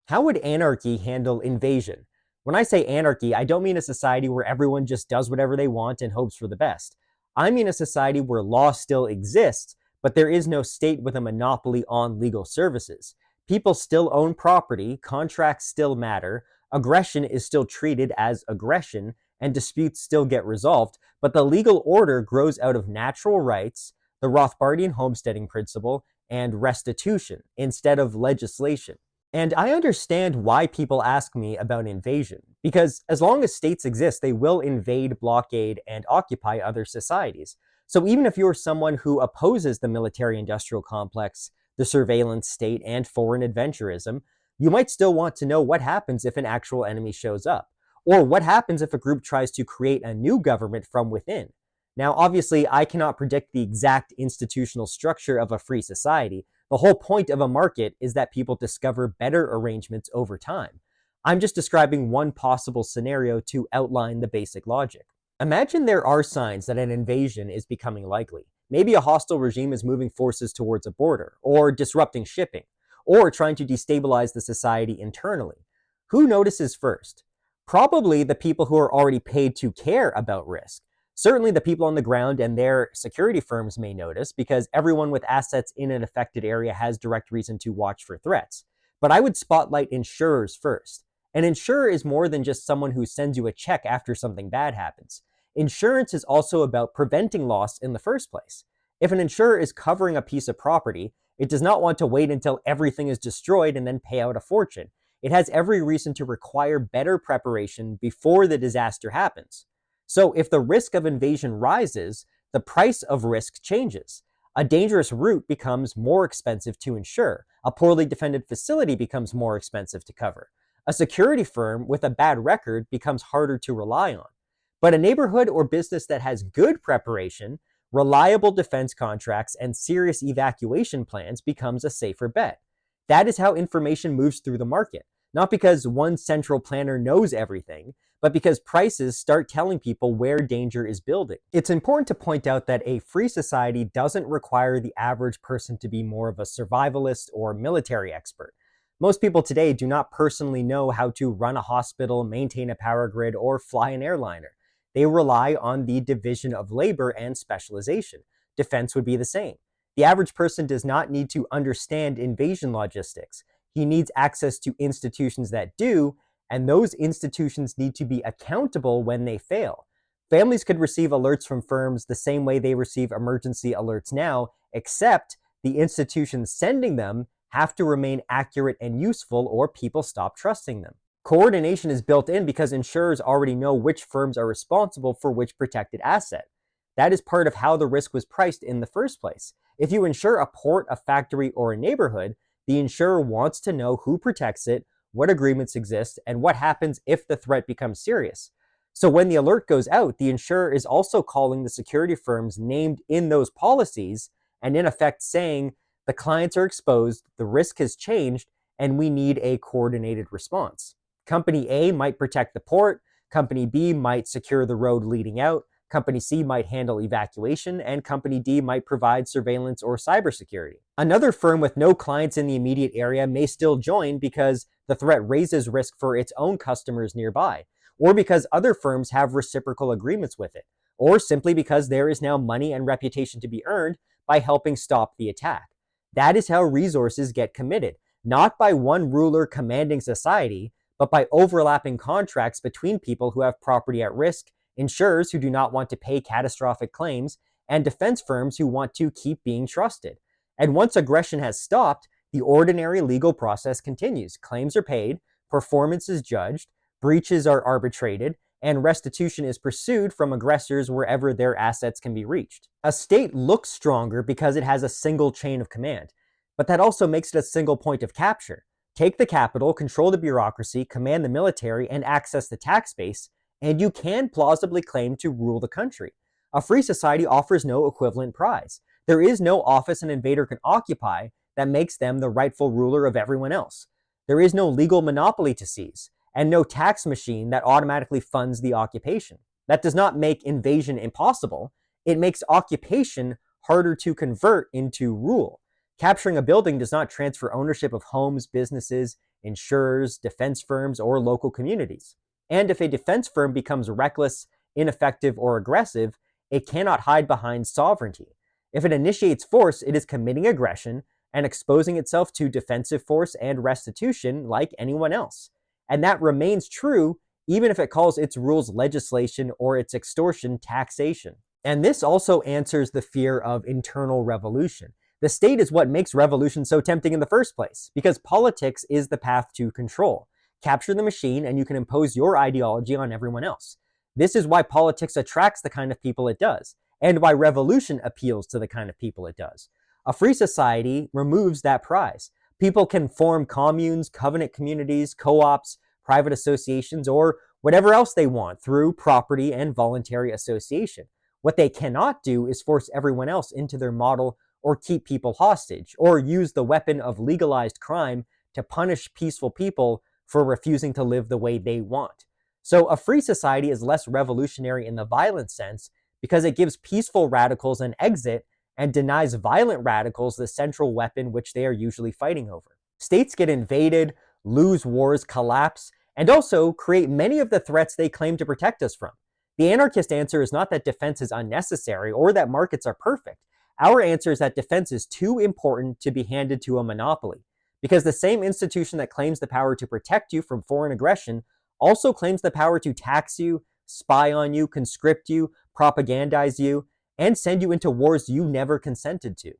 How would anarchy handle invasion? When I say anarchy, I don't mean a society where everyone just does whatever they want and hopes for the best. I mean a society where law still exists, but there is no state with a monopoly on legal services. People still own property, contracts still matter, aggression is still treated as aggression, and disputes still get resolved, but the legal order grows out of natural rights, the Rothbardian homesteading principle, and restitution instead of legislation. And I understand why people ask me about invasion, because as long as states exist, they will invade, blockade, and occupy other societies. So even if you're someone who opposes the military industrial complex, the surveillance state, and foreign adventurism, you might still want to know what happens if an actual enemy shows up, or what happens if a group tries to create a new government from within. Now, obviously, I cannot predict the exact institutional structure of a free society. The whole point of a market is that people discover better arrangements over time. I'm just describing one possible scenario to outline the basic logic. Imagine there are signs that an invasion is becoming likely. Maybe a hostile regime is moving forces towards a border, or disrupting shipping, or trying to destabilize the society internally. Who notices first? Probably the people who are already paid to care about risk. Certainly the people on the ground and their security firms may notice, because everyone with assets in an affected area has direct reason to watch for threats. But I would spotlight insurers first. An insurer is more than just someone who sends you a check after something bad happens. Insurance is also about preventing loss in the first place. If an insurer is covering a piece of property, it does not want to wait until everything is destroyed and then pay out a fortune. It has every reason to require better preparation before the disaster happens. So if the risk of invasion rises, the price of risk changes. A dangerous route becomes more expensive to insure. A poorly defended facility becomes more expensive to cover. A security firm with a bad record becomes harder to rely on. But a neighborhood or business that has good preparation, reliable defense contracts, and serious evacuation plans becomes a safer bet. That is how information moves through the market. Not because one central planner knows everything, but because prices start telling people where danger is building. It's important to point out that a free society doesn't require the average person to be more of a survivalist or military expert. Most people today do not personally know how to run a hospital, maintain a power grid, or fly an airliner. They rely on the division of labor and specialization. Defense would be the same. The average person does not need to understand invasion logistics. He needs access to institutions that do, and those institutions need to be accountable when they fail. Families could receive alerts from firms the same way they receive emergency alerts now, except the institutions sending them have to remain accurate and useful, or people stop trusting them. Coordination is built in because insurers already know which firms are responsible for which protected asset. That is part of how the risk was priced in the first place. If you insure a port, a factory, or a neighborhood, the insurer wants to know who protects it, what agreements exist, and what happens if the threat becomes serious. So when the alert goes out, the insurer is also calling the security firms named in those policies and in effect saying, the clients are exposed, the risk has changed, and we need a coordinated response. Company A might protect the port, Company B might secure the road leading out, Company C might handle evacuation, and Company D might provide surveillance or cybersecurity. Another firm with no clients in the immediate area may still join because the threat raises risk for its own customers nearby, or because other firms have reciprocal agreements with it, or simply because there is now money and reputation to be earned by helping stop the attack. That is how resources get committed, not by one ruler commanding society, but by overlapping contracts between people who have property at risk, insurers who do not want to pay catastrophic claims, and defense firms who want to keep being trusted. And once aggression has stopped, the ordinary legal process continues. Claims are paid, performance is judged, breaches are arbitrated, and restitution is pursued from aggressors wherever their assets can be reached. A state looks stronger because it has a single chain of command, but that also makes it a single point of capture. Take the capital, control the bureaucracy, command the military, and access the tax base, and you can plausibly claim to rule the country. A free society offers no equivalent prize. There is no office an invader can occupy that makes them the rightful ruler of everyone else. There is no legal monopoly to seize, and no tax machine that automatically funds the occupation. That does not make invasion impossible. It makes occupation harder to convert into rule. Capturing a building does not transfer ownership of homes, businesses, insurers, defense firms, or local communities. And if a defense firm becomes reckless, ineffective, or aggressive, it cannot hide behind sovereignty. If it initiates force, it is committing aggression and exposing itself to defensive force and restitution like anyone else. And that remains true even if it calls its rules legislation or its extortion taxation. And this also answers the fear of internal revolution. The state is what makes revolution so tempting in the first place, because politics is the path to control. Capture the machine and you can impose your ideology on everyone else. This is why politics attracts the kind of people it does, and why revolution appeals to the kind of people it does. A free society removes that prize. People can form communes, covenant communities, co-ops, private associations, or whatever else they want through property and voluntary association. What they cannot do is force everyone else into their model or keep people hostage, or use the weapon of legalized crime to punish peaceful people for refusing to live the way they want. So a free society is less revolutionary in the violent sense because it gives peaceful radicals an exit and denies violent radicals the central weapon which they are usually fighting over. States get invaded, lose wars, collapse, and also create many of the threats they claim to protect us from. The anarchist answer is not that defense is unnecessary or that markets are perfect. Our answer is that defense is too important to be handed to a monopoly, because the same institution that claims the power to protect you from foreign aggression also claims the power to tax you, spy on you, conscript you, propagandize you, and send you into wars you never consented to.